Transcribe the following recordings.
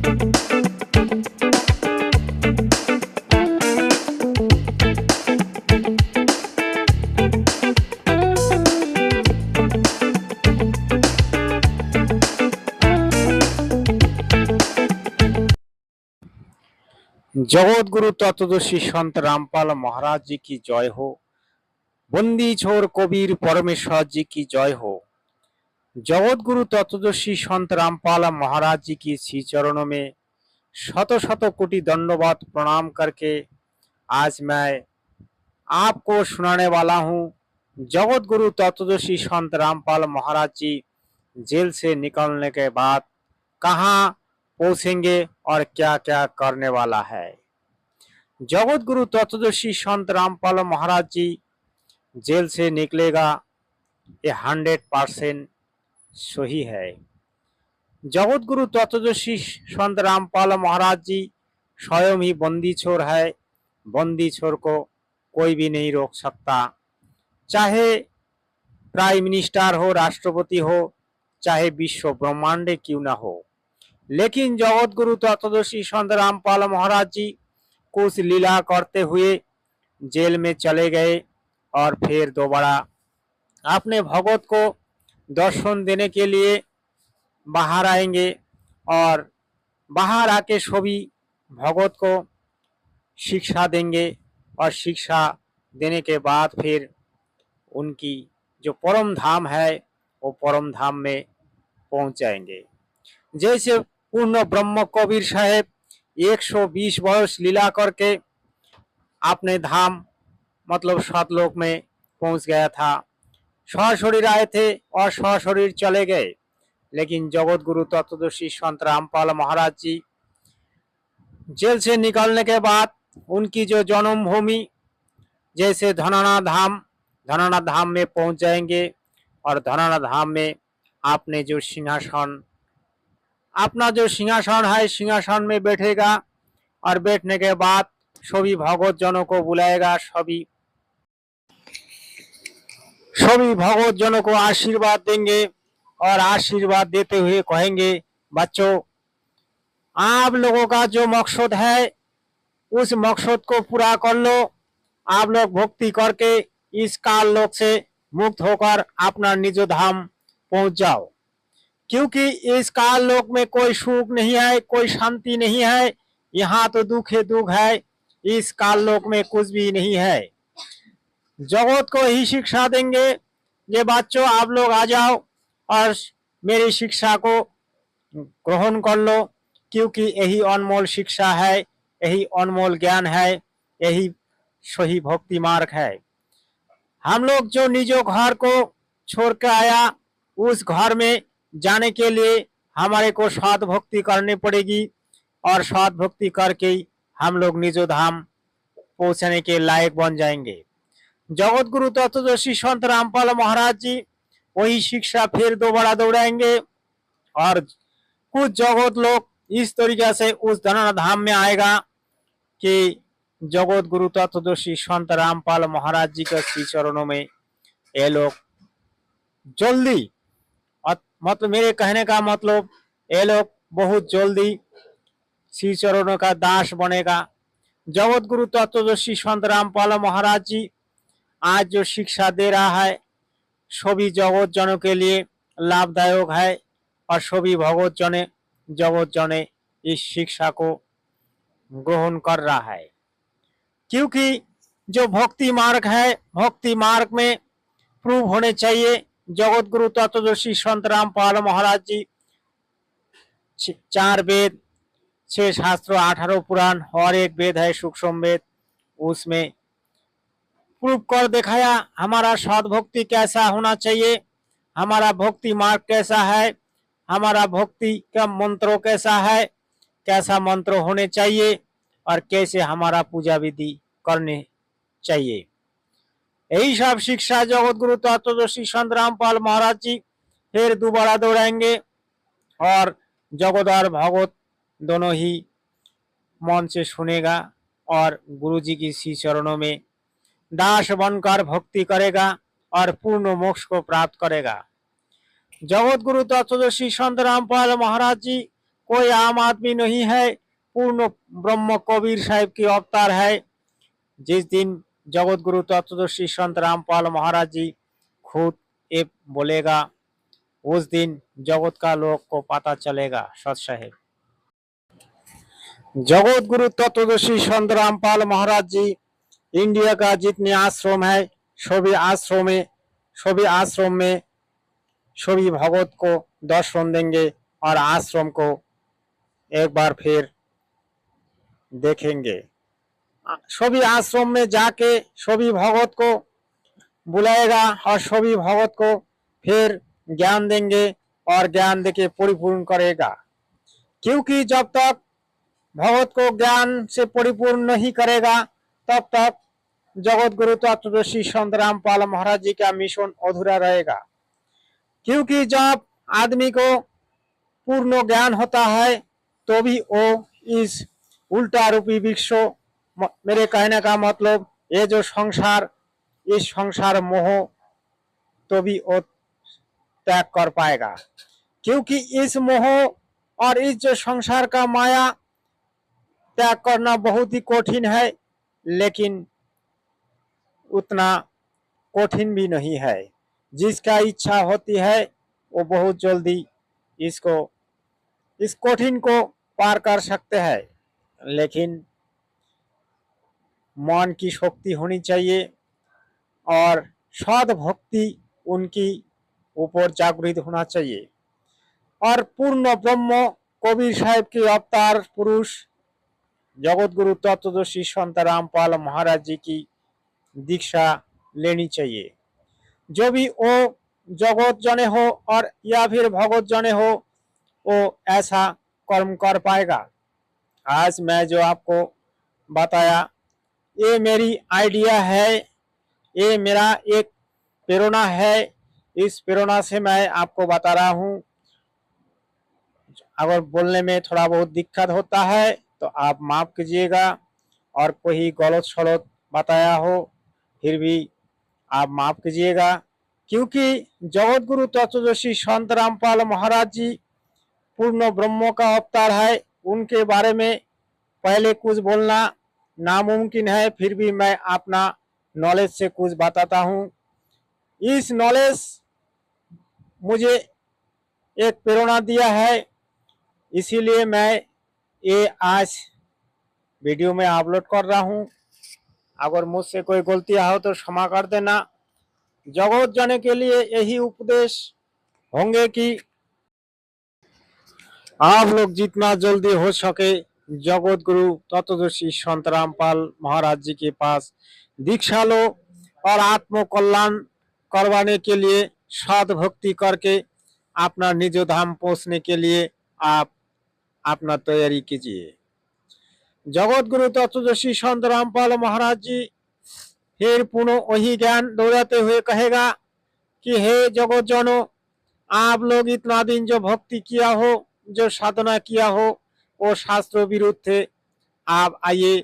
जगत गुरु तत्वदर्शी संत रामपाल महाराज जी की जय हो। बंदी छोर कबीर परमेश्वर जी की जय हो। जगत गुरु तत्वदर्शी संत रामपाल महाराज जी की श्री चरणों में शत शत कोटि दंडवत प्रणाम करके आज मैं आपको सुनाने वाला हूँ। जगत गुरु तत्वदर्शी संत रामपाल महाराज जी जेल से निकलने के बाद कहाँ पहुंचेंगे और क्या क्या करने वाला है। जगत गुरु तत्वदर्शी संत रामपाल महाराज जी जेल से निकलेगा, ये 100% सही है। जगत गुरु तत्वदर्शी संत रामपाल महाराज जी स्वयं ही बंदी छोर है। बंदी छोर को कोई भी नहीं रोक सकता, चाहे प्राइम मिनिस्टर हो, राष्ट्रपति हो, चाहे विश्व ब्रह्मांड क्यों ना हो। लेकिन जगत गुरु तत्वदर्शी संत रामपाल महाराज जी कुछ लीला करते हुए जेल में चले गए और फिर दोबारा अपने भगवत को दर्शन देने के लिए बाहर आएंगे और बाहर आके सभी भगवत को शिक्षा देंगे और शिक्षा देने के बाद फिर उनकी जो परम धाम है वो परम धाम में पहुंच जाएंगे। जैसे पूर्ण ब्रह्म कबीर साहेब 120 वर्ष लीला करके अपने धाम मतलब सतलोक में पहुंच गया था। सशरीर आए थे और सशरीर चले गए। लेकिन जगत गुरु तत्वदर्शी संत रामपाल महाराज जी जेल से निकलने के बाद उनकी जो जन्मभूमि जैसे धनाना धाम में पहुंच जाएंगे और धनाना धाम में आपने जो सिंहासन अपना जो सिंहासन है सिंहासन में बैठेगा और बैठने के बाद सभी भगवत जनों को बुलाएगा। सभी भगवत जनों को आशीर्वाद देंगे और आशीर्वाद देते हुए कहेंगे, बच्चों आप लोगों का जो मकसद है उस मकसद को पूरा कर लो। आप लोग भक्ति करके इस काल लोक से मुक्त होकर अपना निज धाम पहुंच जाओ, क्योंकि इस काल लोक में कोई सुख नहीं है, कोई शांति नहीं है। यहाँ तो दुख है, दुख है। इस काल लोक में कुछ भी नहीं है। जगत को ही शिक्षा देंगे, ये बच्चों आप लोग आ जाओ और मेरी शिक्षा को ग्रहण कर लो, क्योंकि यही अनमोल शिक्षा है, यही अनमोल ज्ञान है, यही सही भक्ति मार्ग है। हम लोग जो निजो घर को छोड़ के आया, उस घर में जाने के लिए हमारे को सत भक्ति करनी पड़ेगी और सत भक्ति करके हम लोग निजो धाम पहुंचने के लायक बन जाएंगे। जगत गुरु तत्वदर्शी संत रामपाल महाराज जी वही शिक्षा फिर दोबारा दोहराएंगे और कुछ जगत लोग इस तरीके से उस धनाना धाम में आएगा कि जगत गुरु तत्वदर्शी संत रामपाल महाराज जी के श्री चरणों में ये लोग जल्दी, मतलब मेरे कहने का मतलब ये लोग बहुत जल्दी श्री चरणों का दास बनेगा। जगत गुरु तत्वदर्शी संत रामपाल महाराज जी आज जो शिक्षा दे रहा है सभी जगत जनों के लिए लाभदायक है और सभी जगत जने इस शिक्षा को ग्रहण कर रहा है, क्योंकि जो भक्ति मार्ग है भक्ति मार्ग में प्रूव होने चाहिए। जगत गुरु तत्वदर्शी संत रामपाल महाराज जी 4 वेद, 6 शास्त्रों, 18 पुराण और एक वेद है सूक्ष्म वेद, उसमें प्रूव कर दिखाया हमारा सद भक्ति कैसा होना चाहिए, हमारा भक्ति मार्ग कैसा है, हमारा भक्ति का मंत्रों कैसा है, कैसा मंत्र होने चाहिए और कैसे हमारा पूजा विधि करने चाहिए। यही सब शिक्षा जगत गुरु तत्वदर्शी संत रामपाल महाराज जी फिर दोबारा दोहराएंगे और जगत और भगवत दोनों ही मन से सुनेगा और गुरु जी की श्री चरणों में दास बनकर भक्ति करेगा और पूर्ण मोक्ष को प्राप्त करेगा। जगत गुरु तत्वदर्शी संत रामपाल महाराज जी कोई आम आदमी नहीं है, पूर्ण ब्रह्म कबीर साहिब की अवतार है। जिस दिन जगत गुरु तत्वदर्शी संत रामपाल महाराज जी खुद ये बोलेगा, उस दिन जगत का लोग को पता चलेगा सत साहेब। जगत गुरु तत्वदर्शी संत रामपाल महाराज जी इंडिया का जितने आश्रम है सभी आश्रम में सभी भगत को दर्शन देंगे और आश्रम को एक बार फिर देखेंगे। सभी आश्रम में जाके सभी भगत को बुलाएगा और सभी भगत को फिर ज्ञान देंगे और ज्ञान देके परिपूर्ण करेगा। क्योंकि जब तक भगत को ज्ञान से परिपूर्ण नहीं करेगा तब तक जगत गुरु तत्वदर्शी संत रामपाल महाराज जी का मिशन अधूरा रहेगा। क्योंकि जब आदमी को पूर्ण ज्ञान होता है तो भी वो इस उल्टा रूपी विश्व, मेरे कहने का मतलब ये जो संसार, इस संसार मोह तो भी वो त्याग कर पाएगा। क्योंकि इस मोह और इस जो संसार का माया त्याग करना बहुत ही कठिन है, लेकिन उतना कठिन भी नहीं है। जिसका इच्छा होती है वो बहुत जल्दी इस कठिन को पार कर सकते हैं। लेकिन मन की शक्ति होनी चाहिए और सद भक्ति उनकी ऊपर जागृत होना चाहिए। और पूर्ण ब्रह्म कबीर साहिब के अवतार पुरुष जगत गुरु तत्वदर्शी संत रामपाल महाराज जी की दीक्षा लेनी चाहिए। जो भी वो जगत जने हो और या फिर भगत जने हो, वो ऐसा कर्म कर पाएगा। आज मैं जो आपको बताया ये मेरी आइडिया है, ये मेरा एक प्रेरणा है। इस प्रेरणा से मैं आपको बता रहा हूँ। अगर बोलने में थोड़ा बहुत दिक्कत होता है तो आप माफ कीजिएगा, और कोई गलत सलत बताया हो फिर भी आप माफ कीजिएगा। क्योंकि जगत गुरु तत्वदर्शी संत रामपाल महाराज जी पूर्ण ब्रह्म का अवतार है। उनके बारे में पहले कुछ बोलना नामुमकिन है, फिर भी मैं अपना नॉलेज से कुछ बताता हूँ। इस नॉलेज मुझे एक प्रेरणा दिया है, इसीलिए मैं ये आज वीडियो में अपलोड कर रहा हूँ। अगर मुझसे कोई गलतियां हो तो क्षमा कर देना। जगत जाने के लिए यही उपदेश होंगे कि आप लोग जितना जल्दी हो सके जगत गुरु तत्वदर्शी संत रामपाल महाराज जी के पास दीक्षा लो और आत्म कल्याण करवाने के लिए सद भक्ति करके अपना निज धाम पहुंचने के लिए आप अपना तैयारी कीजिए। जगत गुरु तत्वदर्शी संत रामपाल महाराज जी फिर पुनः वही ज्ञान दोहराते हुए कहेगा कि हे जगत जनो, आप लोग इतना दिन जो भक्ति किया हो, जो साधना किया हो, वो शास्त्र विरुद्ध थे। आप आइए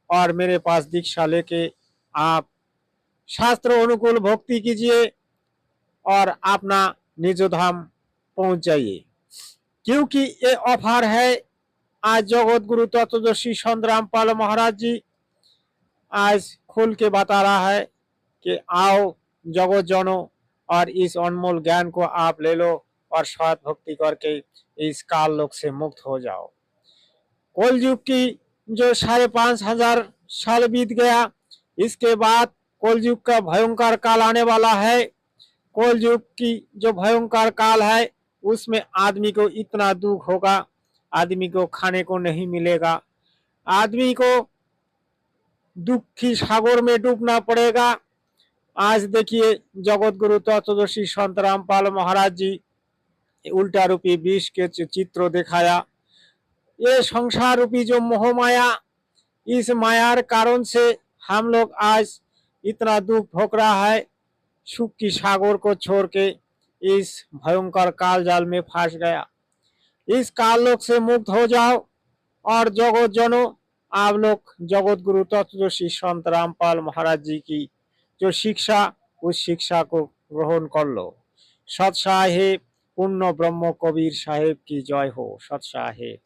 और मेरे पास दीक्षा लेके आप शास्त्र अनुकूल भक्ति कीजिए और अपना निज धाम पहुंच जाइए। क्योंकि ये ऑफर है आज जगत गुरु तत्वदर्शी संत रामपाल महाराज जी आज खुल के बता रहा है कि आओ जगत जनो और इस अनमोल ज्ञान को आप ले लो और सत भक्ति करके इस काल लोक से मुक्त हो जाओ। कल युग की जो 5,500 साल बीत गया, इसके बाद कल युग का भयंकर काल आने वाला है। कल युग की जो भयंकर काल है उसमें आदमी को इतना दुख होगा, आदमी को खाने को नहीं मिलेगा, आदमी को दुख की सागर में डूबना पड़ेगा। आज देखिए जगत गुरु तत्वदर्शी संत रामपाल महाराज जी उल्टा रूपी विष के चित्र दिखाया। ये संसार रूपी जो मोह माया, इस मायार कारण से हम लोग आज इतना दुख भोग रहा है। सुख की सागर को छोड़ के इस भयंकर काल जाल में फंस गया। इस काल लोक से मुक्त हो जाओ और जगत जनो आप लोग जगत गुरु तत्वदर्शी संत रामपाल महाराज जी की जो शिक्षा, उस शिक्षा को ग्रहण कर लो। सत साहेब पूर्ण ब्रह्म कबीर साहेब की जय हो। सत साहेब।